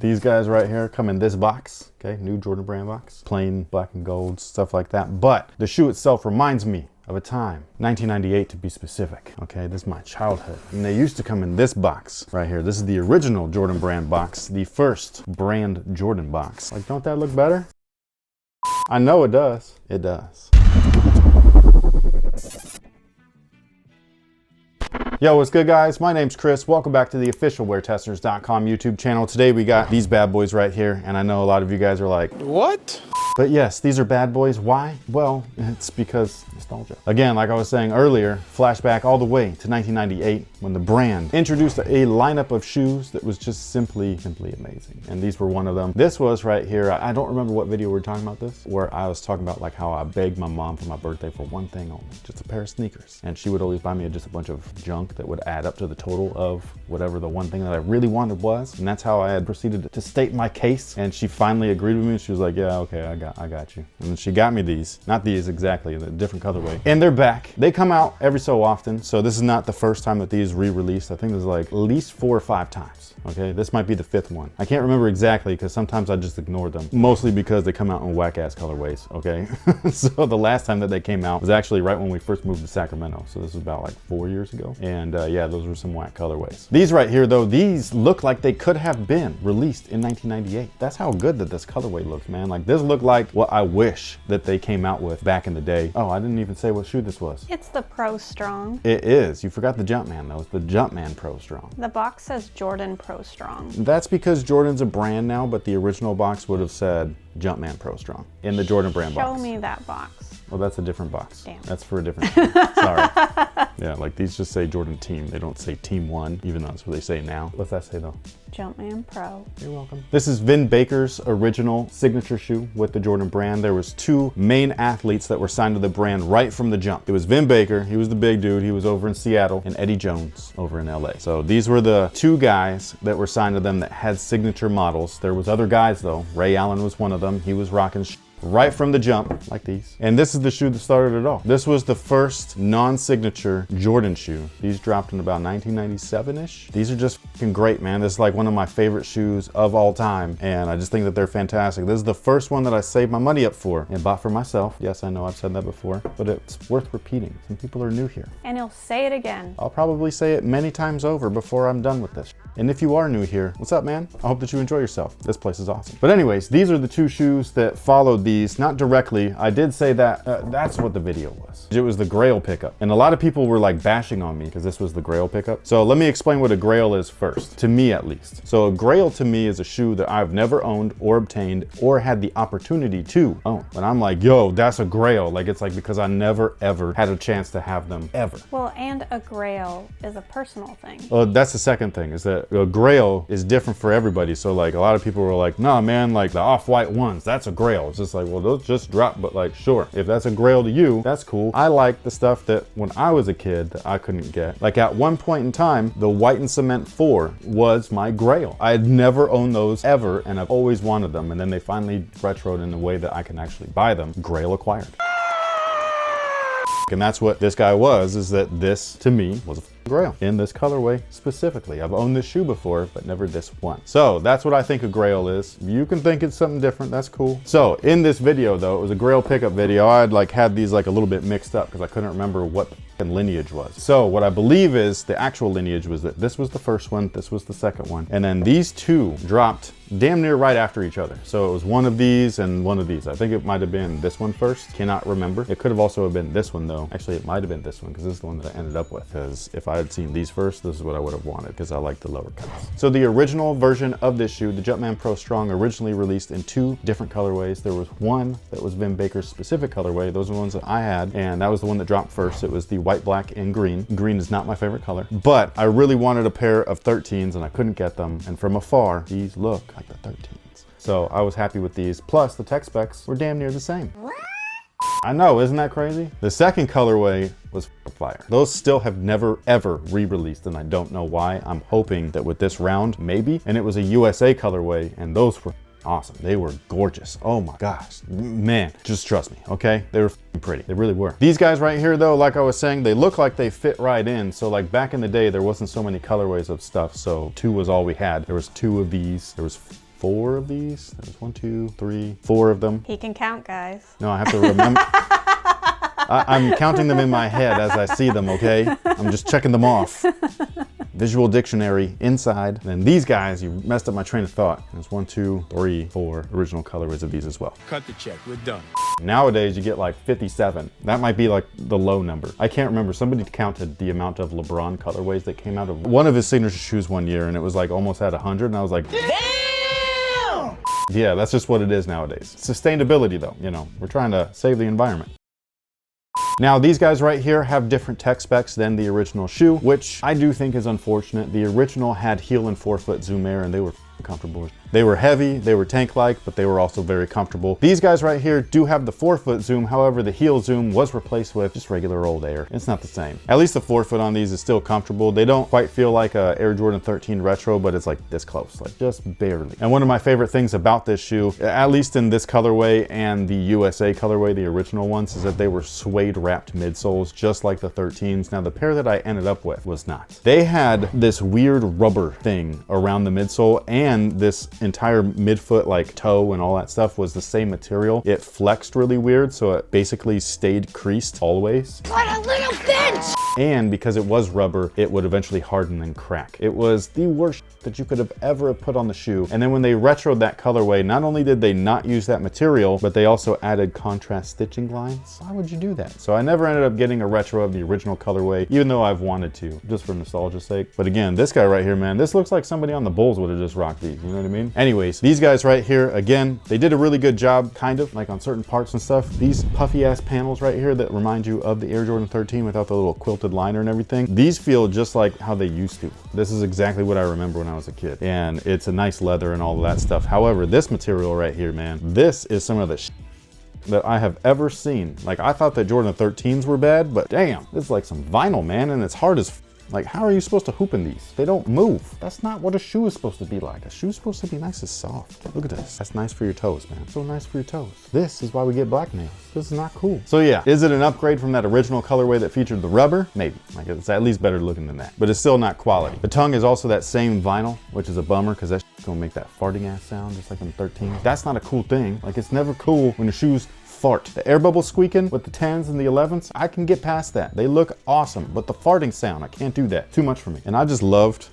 These guys right here come in this box, okay? New Jordan brand box, plain black and gold, stuff like that. But the shoe itself reminds me of a time, 1998 to be specific, okay? This is my childhood. And they used to come in this box right here. This is the original Jordan brand box, the first brand Jordan box. Like, don't that look better? I know it does. It does. Yo, what's good, guys? My name's Chris. Welcome back to the official WearTesters.com YouTube channel. Today we got these bad boys right here, and I know a lot of you guys are like, what? But yes, these are bad boys. Why? Well, it's because nostalgia. Again, like I was saying earlier, flashback all the way to 1998 when the brand introduced a lineup of shoes that was just simply amazing. And these were one of them. This was right here. I don't remember what video we were talking about this, where I was talking about like how I begged my mom for my birthday for one thing only, just a pair of sneakers. And she would always buy me just a bunch of junk that would add up to the total of whatever the one thing that I really wanted was. And that's how I had proceeded to state my case. And she finally agreed with me. She was like, yeah, okay, I got you. And then she got me these, not these exactly, the different colorway. And they're back. They come out every so often. So this is not the first time that these re-released. I think there's like at least 4 or 5 times. Okay, this might be the 5th one. I can't remember exactly because sometimes I just ignore them. Mostly because they come out in whack ass colorways, okay? So the last time that they came out was actually right when we first moved to Sacramento. So this was about like 4 years ago. And yeah, those were some whack colorways. These right here though, these look like they could have been released in 1998. That's how good that this colorway looks, man. Like this looked like what I wish that they came out with back in the day. Oh, I didn't even say what shoe this was. It's the Pro Strong. It is. You forgot the Jumpman though. It's the Jumpman Pro Strong. The box says Jordan Pro Strong. That's because Jordan's a brand now, but the original box would have said Jumpman Pro Strong in the Jordan brand box. Show me that box. Well, that's a different box. Damn. That's for a different shoe. Sorry. Yeah, like these just say Jordan Team. They don't say Team 1, even though that's what they say now. What's that say though? Jumpman Pro. You're welcome. This is Vin Baker's original signature shoe with the Jordan brand. There was 2 main athletes that were signed to the brand right from the jump. It was Vin Baker, he was the big dude, he was over in Seattle, and Eddie Jones over in LA. So these were the 2 guys that were signed to them that had signature models. There was other guys though. Ray Allen was one of them. He was rocking right from the jump, like these. And this is the shoe that started it all. This was the first non-signature Jordan shoe. These dropped in about 1997-ish. These are just fucking great, man. This is like one of my favorite shoes of all time. And I just think that they're fantastic. This is the first one that I saved my money up for and bought for myself. Yes, I know I've said that before, but it's worth repeating. Some people are new here. And you'll say it again. I'll probably say it many times over before I'm done with this. And if you are new here, what's up, man? I hope that you enjoy yourself. This place is awesome. But anyways, these are the 2 shoes that followed these, not directly. I did say that that's what the video was. It was the Grail pickup. And a lot of people were like bashing on me because this was the Grail pickup. So let me explain what a Grail is first, to me at least. So a Grail to me is a shoe that I've never owned or obtained or had the opportunity to own. But I'm like, yo, that's a Grail. Like it's like because I never ever had a chance to have them ever. Well, and a Grail is a personal thing. Well, that's the second thing, is that a Grail is different for everybody. So like a lot of people were like, nah, man, like the off-white ones, that's a Grail. It's just like, well, those just drop, but like, sure, if that's a Grail to you, that's cool. I like the stuff that when I was a kid that I couldn't get. Like at one point in time, the White and Cement 4 was my Grail. I had never owned those ever, and I've always wanted them. And then they finally retroed in a way that I can actually buy them. Grail acquired. And that's what this guy was, is that this to me was a Grail in this colorway specifically. I've owned this shoe before, but never this one. So that's what I think a Grail is. You can think it's something different, that's cool. So in this video though, it was a Grail pickup video. I had these like a little bit mixed up because I couldn't remember what the lineage was. So what I believe is the actual lineage was that this was the first one, this was the second one, and then these 2 dropped damn near right after each other. So it was one of these and one of these. I think it might have been this one first. Cannot remember. It could have also been this one though. Actually, it might have been this one because this is the one that I ended up with. Because if I had seen these first, this is what I would have wanted because I like the lower cuts. So the original version of this shoe, the Jumpman Pro Strong, originally released in 2 different colorways. There was one that was Vin Baker's specific colorway. Those are the ones that I had, and that was the one that dropped first. It was the white, black, and green. Green is not my favorite color, but I really wanted a pair of 13s and I couldn't get them. And from afar, these look like the 13s. So I was happy with these. Plus the tech specs were damn near the same. I know, isn't that crazy? The second colorway was fire. Those still have never ever re-released and I don't know why. I'm hoping that with this round, maybe. And it was a USA colorway and those were awesome. They were gorgeous. Oh my gosh, man, just trust me, okay? They were pretty, they really were. These guys right here though, like I was saying, they look like they fit right in. So like back in the day, there wasn't so many colorways of stuff. So 2 was all we had. There was 2 of these, there was 4 of these. There's 1, 2, 3, 4 of them. He can count, guys. No, I have to remember. I'm counting them in my head as I see them, okay? I'm just checking them off. Visual dictionary inside. Then these guys, you messed up my train of thought. There's 1, 2, 3, 4 original colorways of these as well. Cut the check, we're done. Nowadays, you get like 57. That might be like the low number. I can't remember. Somebody counted the amount of LeBron colorways that came out of one of his signature shoes one year, and it was like almost at 100, and I was like, damn! Yeah, that's just what it is nowadays. Sustainability though, you know, we're trying to save the environment. Now, these guys right here have different tech specs than the original shoe, which I do think is unfortunate. The original had heel and forefoot zoom air, and they were comfortable. They were heavy, they were tank-like, but they were also very comfortable. These guys right here do have the forefoot zoom. However, the heel zoom was replaced with just regular old air. It's not the same. At least the forefoot on these is still comfortable. They don't quite feel like a Air Jordan 13 Retro, but it's like this close, like just barely. And one of my favorite things about this shoe, at least in this colorway and the USA colorway, the original ones, is that they were suede wrapped midsoles, just like the 13s. Now, the pair that I ended up with was not. They had this weird rubber thing around the midsole, and this entire midfoot like toe and all that stuff was the same material. It flexed really weird, so it basically stayed creased always. What a little bitch! And because it was rubber, it would eventually harden and crack. It was the worst that you could have ever put on the shoe. And then when they retroed that colorway, not only did they not use that material, but they also added contrast stitching lines. Why would you do that? So I never ended up getting a retro of the original colorway, even though I've wanted to, just for nostalgia's sake. But again, this guy right here, man, this looks like somebody on the Bulls would have just rocked these, you know what I mean? Anyways, these guys right here, again, they did a really good job, kind of, like on certain parts and stuff. These puffy ass panels right here that remind you of the Air Jordan 13 without the little quilted liner and everything, these feel just like how they used to. This is exactly what I remember when I was a kid. And it's a nice leather and all of that stuff. However, this material right here, man, this is some of the that I have ever seen. Like, I thought that Jordan 13s were bad, but damn, this is like some vinyl, man, and it's hard as like, how are you supposed to hoop in these? They don't move. That's not what a shoe is supposed to be like. A shoe's supposed to be nice and soft. Look at this. That's nice for your toes, man. So nice for your toes. This is why we get black nails. This is not cool. So yeah, is it an upgrade from that original colorway that featured the rubber? Maybe. Like, it's at least better looking than that. But it's still not quality. The tongue is also that same vinyl, which is a bummer because that's gonna make that farting ass sound just like in the 13. That's not a cool thing. Like, it's never cool when your shoes fart. The air bubble squeaking with the 10s and the 11s, I can get past that. They look awesome, but the farting sound, I can't do that. Too much for me. And I loved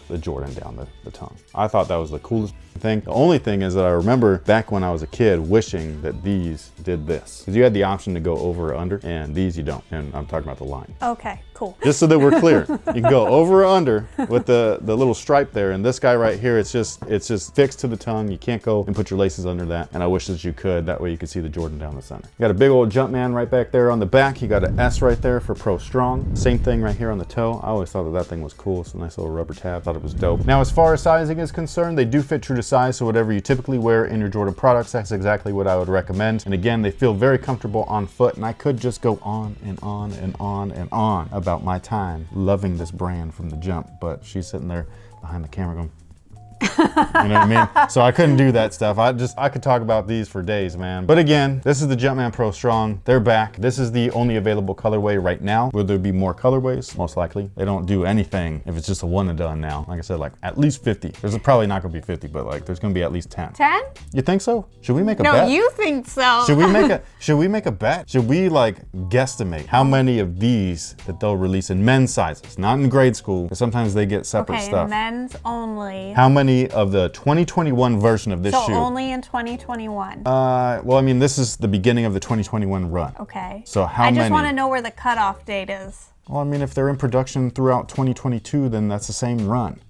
the Jordan down the tongue. I thought that was the coolest thing. The only thing is that I remember back when I was a kid wishing that these did this. Because you had the option to go over or under, and these you don't. And I'm talking about the line. Okay, cool. Just so that we're clear. You can go over or under with the little stripe there, and this guy right here, it's just fixed to the tongue. You can't go and put your laces under that, and I wish that you could. That way you could see the Jordan down the center. You got a big old Jumpman right back there on the back. You got an S right there for Pro Strong. Same thing right here on the toe. I always thought that thing was cool. It's a nice little rubber tab. Thought it was dope. Now, as far as sizing is concerned, they do fit true to size, so whatever you typically wear in your Jordan products, that's exactly what I would recommend. And again, they feel very comfortable on foot, and I could just go on and on and on and on about my time loving this brand from the jump, but she's sitting there behind the camera going, you know what I mean? So I couldn't do that stuff. I could talk about these for days, man. But again, this is the Jumpman Pro Strong. They're back. This is the only available colorway right now. Will there be more colorways? Most likely. They don't do anything if it's just a one and done now. Like I said, like at least 50. There's probably not gonna be 50, but like there's gonna be at least 10. 10? You think so? Should we make a bet? No, you think so. Should we make a bet? Should we like guesstimate how many of these that they'll release in men's sizes, not in grade school, because sometimes they get separate Okay, stuff. men's only. How many of the 2021 version of this So shoe? only in 2021. Well, I mean, this is the beginning of the 2021 run. Okay. So how I many? just want to know where the cutoff date is. Well, I mean, if they're in production throughout 2022, then that's the same run.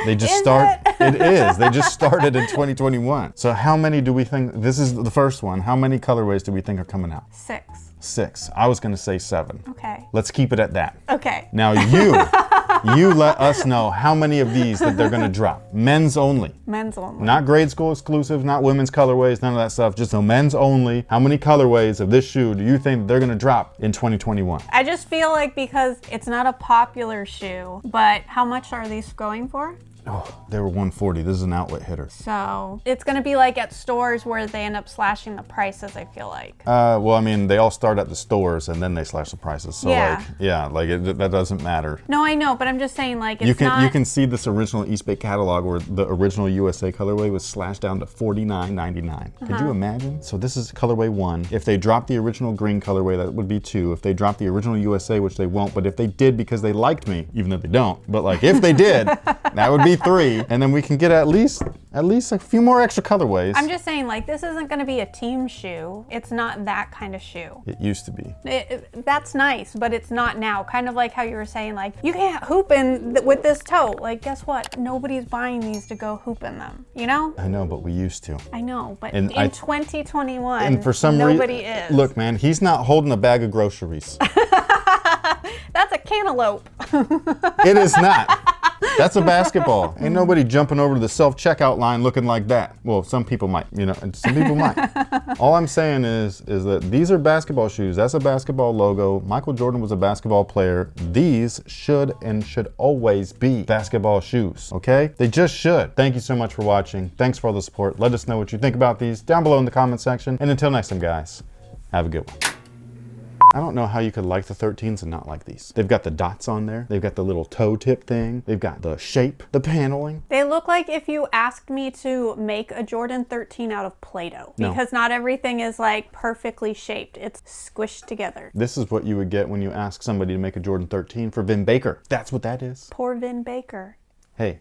They just It is. They just started in 2021. So how many do we think? This is the first one. How many colorways do we think are coming out? 6. 6. I was gonna say 7. Okay. Let's keep it at that. Okay. Now you let us know how many of these that they're gonna drop. Men's only. Men's only. Not grade school exclusive, not women's colorways, none of that stuff. Just men's only. How many colorways of this shoe do you think they're gonna drop in 2021? I just feel like because it's not a popular shoe, but how much are these going for? Oh, they were 140. This is an outlet hitter. So it's going to be like at stores where they end up slashing the prices, I feel like. Well, I mean, they all start at the stores and then they slash the prices. So Yeah. like, yeah, like that doesn't matter. No, I know, but I'm just saying, like, it's You not... can see this original East Bay catalog where the original USA colorway was slashed down to $49.99. Could you imagine? So this is colorway 1. If they drop the original green colorway, that would be 2. If they drop the original USA, which they won't, but if they did because they liked me, even though they don't, but like if they did, that would be 3. And then we can get at least a few more extra colorways. I'm just saying, like, this isn't going to be a team shoe. It's not that kind of shoe. It used to be. That's nice, but it's not now. Kind of like how you were saying, like, you can't hoop with this toe. Like, guess what? Nobody's buying these to go hoop in them, you know? I know, but we used to. I know, but And in 2021, And for some nobody reason, is. look, man, he's not holding a bag of groceries. That's a cantaloupe. It is not. That's a basketball. Ain't nobody jumping over to the self-checkout line looking like that. Well, some people might, you know, and some people might. All I'm saying is that these are basketball shoes. That's a basketball logo. Michael Jordan was a basketball player. These should always be basketball shoes, okay? They just should. Thank you so much for watching. Thanks for all the support. Let us know what you think about these down below in the comment section. And until next time, guys, have a good one. I don't know how you could like the 13s and not like these. They've got the dots on there. They've got the little toe tip thing. They've got the shape, the paneling. They look like if you asked me to make a Jordan 13 out of Play-Doh. No. Because not everything is like perfectly shaped. It's squished together. This is what you would get when you ask somebody to make a Jordan 13 for Vin Baker. That's what that is. Poor Vin Baker. Hey.